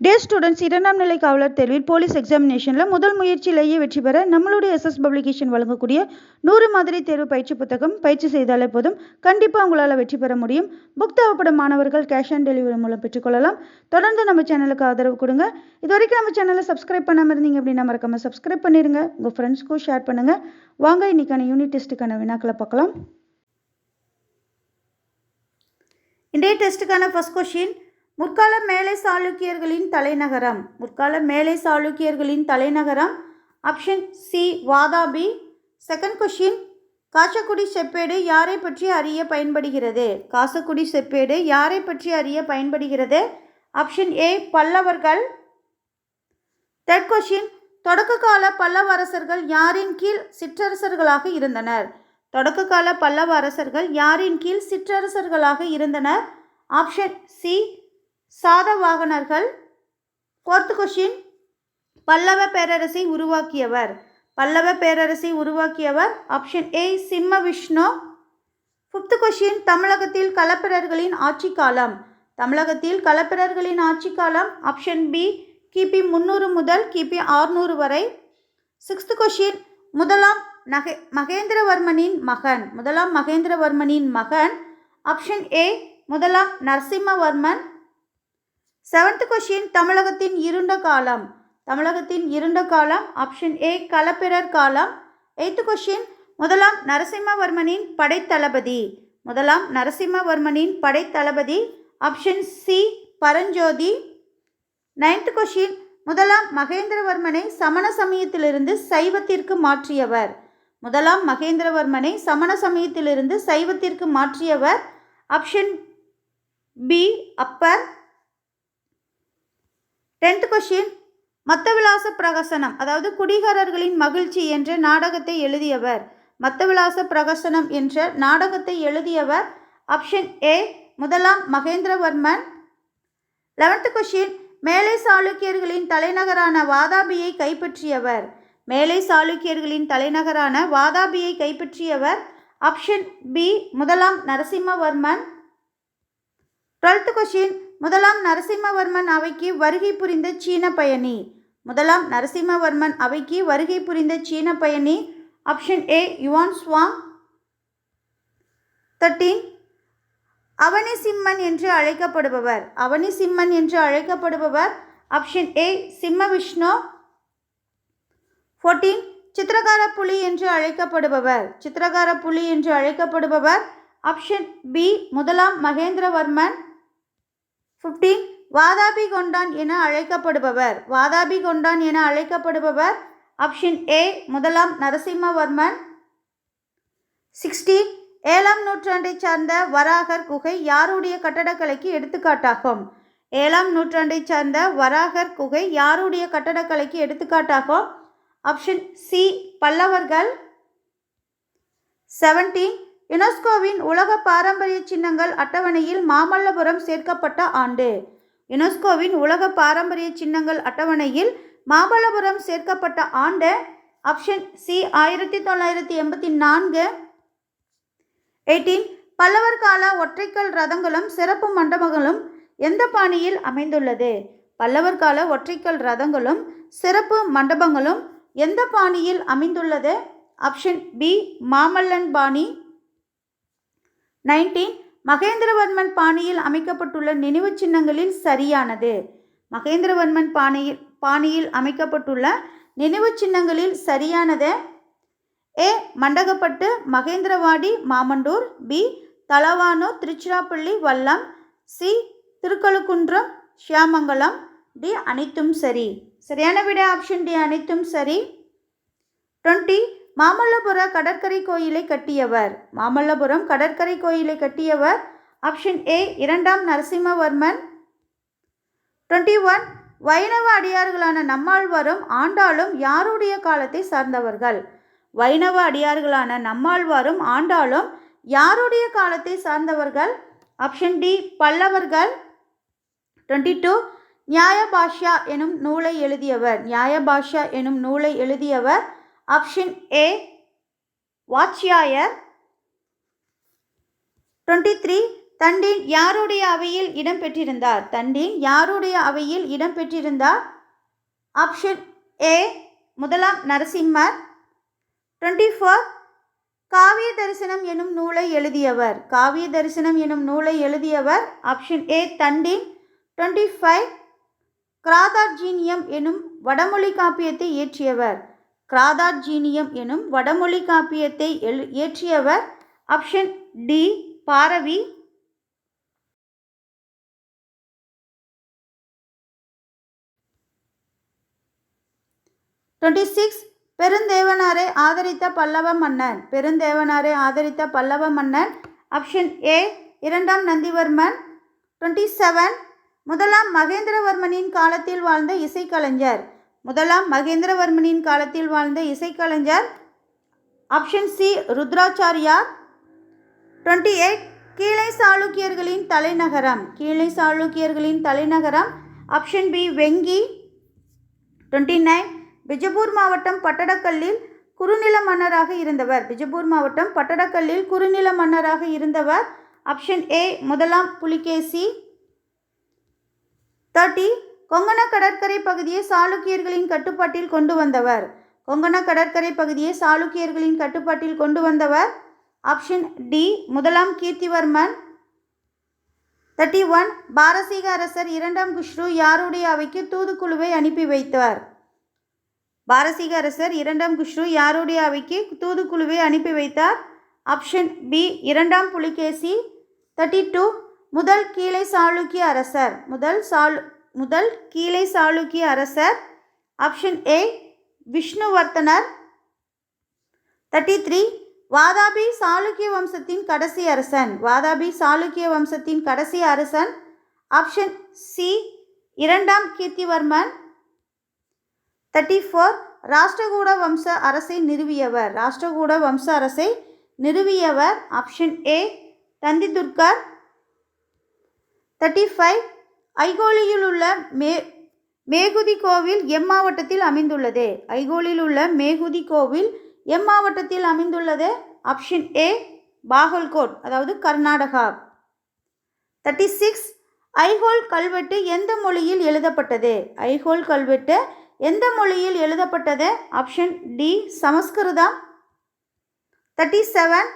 டே students, இரண்டாம் நிலை காவலர் தேர்வில் போலீஸ் எக்ஸாமினேஷனில் முதல் முயற்சியிலேயே வெற்றி பெற நம்மளுடைய எஸ்எஸ் பப்ளிகேஷன் வழங்கக்கூடிய 100 மாதிரி தேர்வு பயிற்சி புத்தகம் பயிற்சி செய்தாலே போதும், கண்டிப்பாக உங்களால் வெற்றி பெற முடியும். புக் தேவைப்படும் மாணவர்கள் கேஷ் ஆன் டெலிவரி மூலம் பெற்றுக்கொள்ளலாம். தொடர்ந்து நம்ம சேனலுக்கு ஆதரவு கொடுங்க. இது வரைக்கும் நம்ம சேனலை சப்ஸ்கிரைப் பண்ணாமல் இருந்தீங்க அப்படின்னா மறக்காம சப்ஸ்கிரைப் பண்ணிடுங்க. உங்கள் ஃப்ரெண்ட்ஸ்க்கும் ஷேர் பண்ணுங்கள். வாங்க இன்னைக்கான யூனிட் டெஸ்ட்டுக்கான வினாக்களை பார்க்கலாம். இன்றைய டெஸ்ட்டுக்கான ஃபர்ஸ்ட் கொஸ்டின், முற்கால மேலை சாளுக்கியர்களின் தலைநகரம். முற்கால மேலை சாளுக்கியர்களின் தலைநகரம். Option C Vatapi. Second question, Kasakudi செப்பேடு யாரை பற்றி அறிய பயன்படுகிறது? காசக்குடி செப்பேடு யாரை பற்றி அறிய பயன்படுகிறது? ஆப்ஷன் ஏ பல்லவர்கள். தேர்ட் கொஸ்டின், தொடக்க கால பல்லவ அரசர்கள் யாரின் கீழ் சிற்றரசர்களாக இருந்தனர்? தொடக்க கால பல்லவ அரசர்கள் யாரின் கீழ் சிற்றரசர்களாக இருந்தனர்? ஆப்ஷன் சி சாதவாகனர்கள். ஃபோர்த் கொஸ்டின், பல்லவ பேரரசை உருவாக்கியவர். பல்லவ பேரரசை உருவாக்கியவர். ஆப்ஷன் ஏ சிம்ம விஷ்ணு. ஃபிஃப்த் கொஸ்டின், தமிழகத்தில் களப்பிரர்களின் ஆட்சி காலம். தமிழகத்தில் களப்பிரர்களின் ஆட்சி காலம். ஆப்ஷன் பி கிபி 300 முதல் கிபி 600 வரை. சிக்ஸ்த் கொஸ்டின், முதலாம் மகேந்திரவர்மனின் மகன். முதலாம் மகேந்திரவர்மனின் மகன். ஆப்ஷன் ஏ முதலாம் நரசிம்மவர்மன். செவன்த் கொஸ்டின், தமிழகத்தின் இருண்ட காலம். தமிழகத்தின் இருண்ட காலம். ஆப்ஷன் ஏ களப்பிரர் காலம். எய்த் கொஸ்டின், முதலாம் நரசிம்மவர்மனின் படைத்தளபதி. முதலாம் நரசிம்மவர்மனின் படைத்தளபதி. Option C Paranjothi. Ninth question, முதலாம் மகேந்திரவர்மனை சமண சமயத்திலிருந்து சைவத்திற்கு மாற்றியவர். முதலாம் மகேந்திரவர்மனை சமண சமயத்திலிருந்து சைவத்திற்கு மாற்றியவர். Option B Appar. 10th question, Mattavilasa Prahasana அதாவது குடிகாரர்களின் மகிழ்ச்சி என்ற நாடகத்தை எழுதியவர். மத்தவிலாச பிரகசனம் என்ற நாடகத்தை எழுதியவர். ஆப்ஷன் ஏ முதலாம் மகேந்திரவர்மன். 11th கொஸ்டின், மேலை சாளுக்கியர்களின் தலைநகரான வாதாபியை கைப்பற்றியவர். மேலை சாளுக்கியர்களின் தலைநகரான வாதாபியை கைப்பற்றியவர். ஆப்ஷன் பி முதலாம் நரசிம்மவர்மன். 12th கொஸ்டின், முதலாம் நரசிம்மவர்மன் அவைக்கு வருகை புரிந்த சீன பயணி. முதலாம் நரசிம்மவர்மன் அவைக்கு வருகை புரிந்த சீன பயணி. Option A Yuan Chuang. 13, Avanisimhan என்று அழைக்கப்படுபவர். அவனிசிம்மன் என்று அழைக்கப்படுபவர். ஆப்ஷன் ஏ சிம்ம விஷ்ணு. 14, சித்திரகார புலி என்று அழைக்கப்படுபவர். சித்திரகார புலி என்று அழைக்கப்படுபவர். ஆப்ஷன் பி முதலாம் மகேந்திரவர்மன். 15, வாதாபி கொண்டான் என அழைக்கப்படுபவர். வாதாபி கொண்டான் என அழைக்கப்படுபவர். ஆப்ஷன் ஏ முதலாம் நரசிம்மவர்மன். 16, 7ஆம் நூற்றாண்டை சார்ந்த வராகர் குகை யாருடைய கட்டடக்கலைக்கு எடுத்துக்காட்டாகும்? 7ஆம் நூற்றாண்டை சார்ந்த வராகர் குகை யாருடைய கட்டடக்கலைக்கு எடுத்துக்காட்டாகும்? ஆப்ஷன் சி பல்லவர்கள். 17, யுனெஸ்கோவின் உலக பாரம்பரிய சின்னங்கள் அட்டவணையில் மாமல்லபுரம் சேர்க்கப்பட்ட ஆண்டு. யுனெஸ்கோவின் உலக பாரம்பரிய சின்னங்கள் அட்டவணையில் மாமல்லபுரம் சேர்க்கப்பட்ட ஆண்டு. Option C 1984. 18, பல்லவர் கால ஒற்றைக்கல் ரதங்களும் சிறப்பு மண்டபங்களும் எந்த பாணியில் அமைந்துள்ளது? பல்லவர் கால ஒற்றைக்கல் ரதங்களும் சிறப்பு மண்டபங்களும் எந்த பாணியில் அமைந்துள்ளது? ஆப்ஷன் பி மாமல்லன் பாணி. 19, மகேந்திரவர்மன் பாணியில் அமைக்கப்பட்டுள்ள நினைவு சின்னங்களில் சரியானது. மகேந்திரவர்மன் பாணியில் அமைக்கப்பட்டுள்ள நினைவு சின்னங்களில் சரியானது. ஏ மண்டகப்பட்டு மகேந்திரவாடி மாமண்டூர். பி தலவானூர் திருச்சிராப்பள்ளி வல்லம். சி திருக்கழுக்குன்றம் ஷியாமங்கலம். டி அனைத்தும் சரி. சரியான விட ஆப்ஷன் டி அனைத்தும் சரி. 20, மாமல்லபுர கடற்கரை கோயிலை கட்டியவர். மாமல்லபுரம் கடற்கரை கோயிலை கட்டியவர். ஆப்ஷன் ஏ இரண்டாம் நரசிம்மவர்மன். 21, வைணவ அடியார்களான நம்மாழ்வாரும் ஆண்டாளும் யாருடைய காலத்தை சார்ந்தவர்கள்? வைணவ அடியார்களான நம்மாழ்வாரும் ஆண்டாளும் யாருடைய காலத்தை சார்ந்தவர்கள்? ஆப்ஷன் டி பல்லவர்கள். 22, நியாயபாஷ்யா எனும் நூலை எழுதியவர். நியாயபாஷ்யா எனும் நூலை எழுதியவர். Option A வாத்ஸ்யாயர். 23, தண்டின் யாருடைய அவையில் இடம்பெற்றிருந்தார்? தண்டின் யாருடைய அவையில் இடம்பெற்றிருந்தார்? ஆப்ஷன் ஏ முதலாம் நரசிம்மர். 24 காவிய தரிசனம் எனும் நூலை எழுதியவர்? காவிய தரிசனம் எனும் நூலை எழுதியவர் ஆப்ஷன் ஏ தண்டின். 25 கிராதார்ஜீனியம் எனும் வடமொழி காப்பியத்தை இயற்றியவர்? கிராதார்ஜீனியம் எனும் வடமொழி காப்பியத்தை இயற்றியவர் ஆப்ஷன் டி பாரவி. 26 பெருந்தேவனாரை ஆதரித்த பல்லவ மன்னன்? பெருந்தேவனாரை ஆதரித்த பல்லவ மன்னன் ஆப்ஷன் ஏ இரண்டாம் நந்திவர்மன். 27 முதலாம் மகேந்திரவர்மனின் காலத்தில் வாழ்ந்த இசைக்கலைஞர்? முதலாம் மகேந்திரவர்மனின் காலத்தில் வாழ்ந்த இசைக்கலைஞர் ஆப்ஷன் சி ருத்ராச்சாரியார். 28 கீழை சாளுக்கியர்களின் தலைநகரம்? கீழை சாளுக்கியர்களின் தலைநகரம் ஆப்ஷன் பி வெங்கி. 29 பிஜப்பூர் மாவட்டம் பட்டடக்கல்லில் குறுநில மன்னராக இருந்தவர்? பிஜப்பூர் மாவட்டம் பட்டடக்கல்லில் குறுநில மன்னராக இருந்தவர் ஆப்ஷன் ஏ முதலாம் புலிகேசி. 30 கொங்கண கடற்கரை பகுதியை சாளுக்கியர்களின் கட்டுப்பாட்டில் கொண்டு வந்தவர்? கொங்கண கடற்கரை பகுதியை சாளுக்கியர்களின் கட்டுப்பாட்டில் கொண்டு வந்தவர் ஆப்ஷன் டி முதலாம் கீர்த்திவர்மன். 31 பாரசீக அரசர் இரண்டாம் குஷ்ரு யாருடைய அவைக்கு தூதுக்குழுவை அனுப்பி வைத்தார்? பாரசீக அரசர் இரண்டாம் குஷ்ரு யாருடைய அவைக்கு தூதுக்குழுவை அனுப்பி வைத்தார்? ஆப்ஷன் பி இரண்டாம் புலிகேசி. 32 முதல் கீழை சாளுக்கிய அரசர்? முதல் கீழை சாளுக்கிய அரசர் ஆப்ஷன் ஏ விஷ்ணுவர்த்தனர். 33 வாதாபி சாளுக்கிய வம்சத்தின் கடைசி அரசன்? வாதாபி சாளுக்கிய வம்சத்தின் கடைசி அரசன் ஆப்ஷன் சி இரண்டாம் கீர்த்திவர்மன். 34 ராஷ்டிரகூட வம்ச அரசை நிறுவியவர்? ராஷ்டிரகூட வம்ச அரசை நிறுவியவர் ஆப்ஷன் ஏ தந்திதுர்கர். 35 ஐகோலியில் உள்ள மேகுதி கோவில் எம்மாவட்டத்தில் அமைந்துள்ளது? ஐகோலில் உள்ள மேகுதி கோவில் எம்மாவட்டத்தில் அமைந்துள்ளது? ஆப்ஷன் ஏ பாகல்கோட், அதாவது கர்நாடகா. 36 ஐஹோல் கல்வெட்டு எந்த மொழியில் எழுதப்பட்டது? ஐஹோல் கல்வெட்டு எந்த மொழியில் எழுதப்பட்டது? ஆப்ஷன் டி சமஸ்கிருதம். 37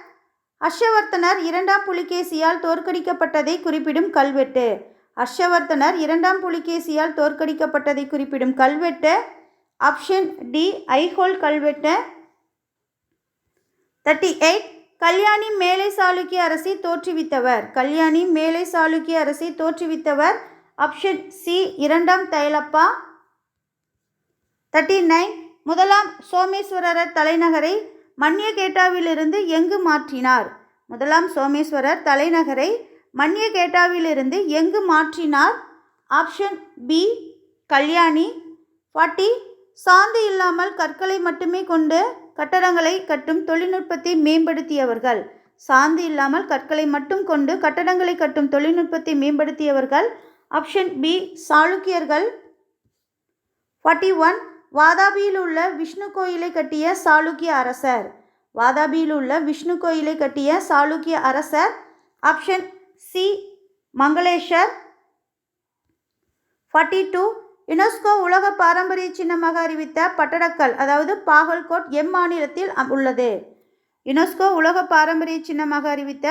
ஹர்ஷவர்த்தனர் இரண்டாம் புலிகேசியால் தோற்கடிக்கப்பட்டதை குறிப்பிடும் கல்வெட்டு? ஹர்ஷவர்த்தனர் இரண்டாம் புலிகேசியால் தோற்கடிக்கப்பட்டதை குறிப்பிடும் கல்வெட்டு ஆப்ஷன் டி ஐஹோல் கல்வெட்டு. 38 கல்யாணி மேலை சாளுக்கிய அரசை தோற்றுவித்தவர்? கல்யாணி மேலை சாளுக்கிய அரசை தோற்றுவித்தவர் ஆப்ஷன் சி இரண்டாம் தைலப்பா. 39 முதலாம் சோமேஸ்வரர் தலைநகரை மன்யகேட்டாவிலிருந்து எங்கு மாற்றினார்? முதலாம் சோமேஸ்வரர் தலைநகரை மன்யகேட்டாவிலிருந்து எங்கு மாற்றினார்? Option B Kalyani. 40 சாந்து இல்லாமல் கற்களை மட்டுமே கொண்டு கட்டடங்களை கட்டும் தொழில்நுட்பத்தை மேம்படுத்தியவர்கள்? சாந்து இல்லாமல் கற்களை மட்டும் கொண்டு கட்டடங்களை கட்டும் தொழில்நுட்பத்தை மேம்படுத்தியவர்கள் ஆப்ஷன் பி சாளுக்கியர்கள். 41 வாதாபியில் உள்ள விஷ்ணு கோயிலை கட்டிய சாளுக்கிய அரசர்? வாதாபியில் உள்ள விஷ்ணு கோயிலை கட்டிய சாளுக்கிய அரசர் ஆப்ஷன் சி மங்களேஷர். 42 யுனெஸ்கோ உலக பாரம்பரிய சின்னமாக அறிவித்த பட்டடக்கல், அதாவது பாகல்கோட் எம்மாநிலத்தில் உள்ளது? யுனெஸ்கோ உலக பாரம்பரிய சின்னமாக அறிவித்த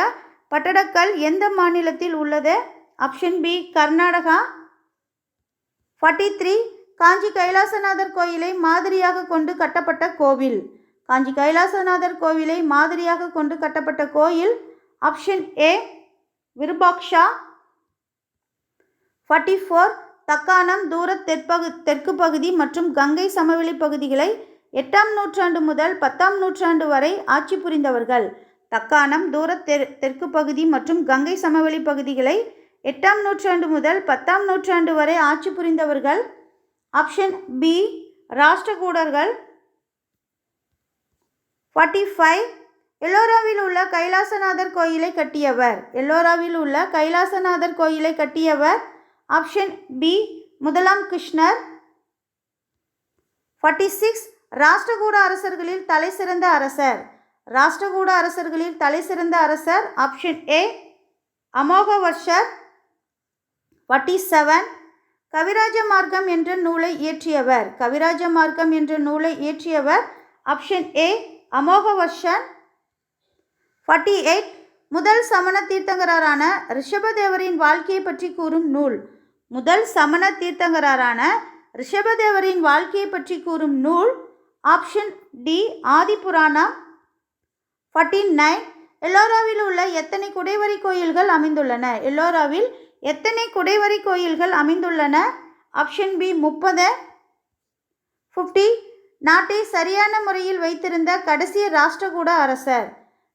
பட்டடக்கல் எந்த மாநிலத்தில் உள்ளது? Option B Karnataka. 43 காஞ்சி கைலாசநாதர் கோயிலை மாதிரியாக கொண்டு கட்டப்பட்ட கோவில்? காஞ்சி கைலாசநாதர் கோவிலை மாதிரியாக கொண்டு கட்டப்பட்ட கோயில் ஆப்ஷன் ஏ விருபாக்ஷா. 44 தக்காணம் தூர தெற்கு பகுதி மற்றும் கங்கை சமவெளி பகுதிகளை 8ஆம் நூற்றாண்டு முதல் 10ஆம் நூற்றாண்டு வரை ஆட்சி புரிந்தவர்கள்? தக்காணம் தூர தெற்கு பகுதி மற்றும் கங்கை சமவெளி பகுதிகளை 8ஆம் நூற்றாண்டு முதல் 10ஆம் நூற்றாண்டு வரை ஆட்சி புரிந்தவர்கள் ஆப்ஷன் பி ராஷ்டிரகூடர்கள். 45 எல்லோராவில் உள்ள கைலாசநாதர் கோயிலை கட்டியவர்? எல்லோராவில் உள்ள கைலாசநாதர் கோயிலை கட்டியவர் ஆப்ஷன் பி முதலாம் கிருஷ்ணர். 46 ராஷ்டிரகூட அரசர்களில் தலை சிறந்த அரசர்? ராஷ்டிரகூட அரசர்களில் தலை சிறந்த அரசர் ஆப்ஷன் ஏ அமோகவர்ஷர். 47. கவிராஜ மார்க்கம் என்ற நூலை இயற்றியவர். கவிராஜ மார்க்கம் என்ற நூலை இயற்றியவர் ஆப்ஷன் ஏ அமோகவர்ஷன். 48. முதல் சமண தீர்த்தங்கரான ரிஷபதேவரின் வாழ்க்கையை பற்றி கூறும் நூல். முதல் சமண தீர்த்தங்கரான ரிஷபதேவரின் வாழ்க்கையை பற்றி கூறும் நூல் ஆப்ஷன் டி ஆதிபுராணம். 49. எல்லோராவில் உள்ள எத்தனை குடைவரி கோயில்கள் அமைந்துள்ளன. எல்லோராவில் எத்தனை குடைவரி கோயில்கள் அமைந்துள்ளன. Option B 30. 50. நாட்டை சரியான முறையில் வைத்திருந்த கடைசி ராஷ்டிரகூட அரசர்.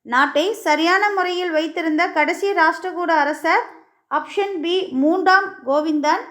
நாட்டை சரியான முறையில் வைத்திருந்த கடைசி ராஷ்டிரகூட அரசர் ஆப்ஷன் பி 3ஆம் கோவிந்தன்.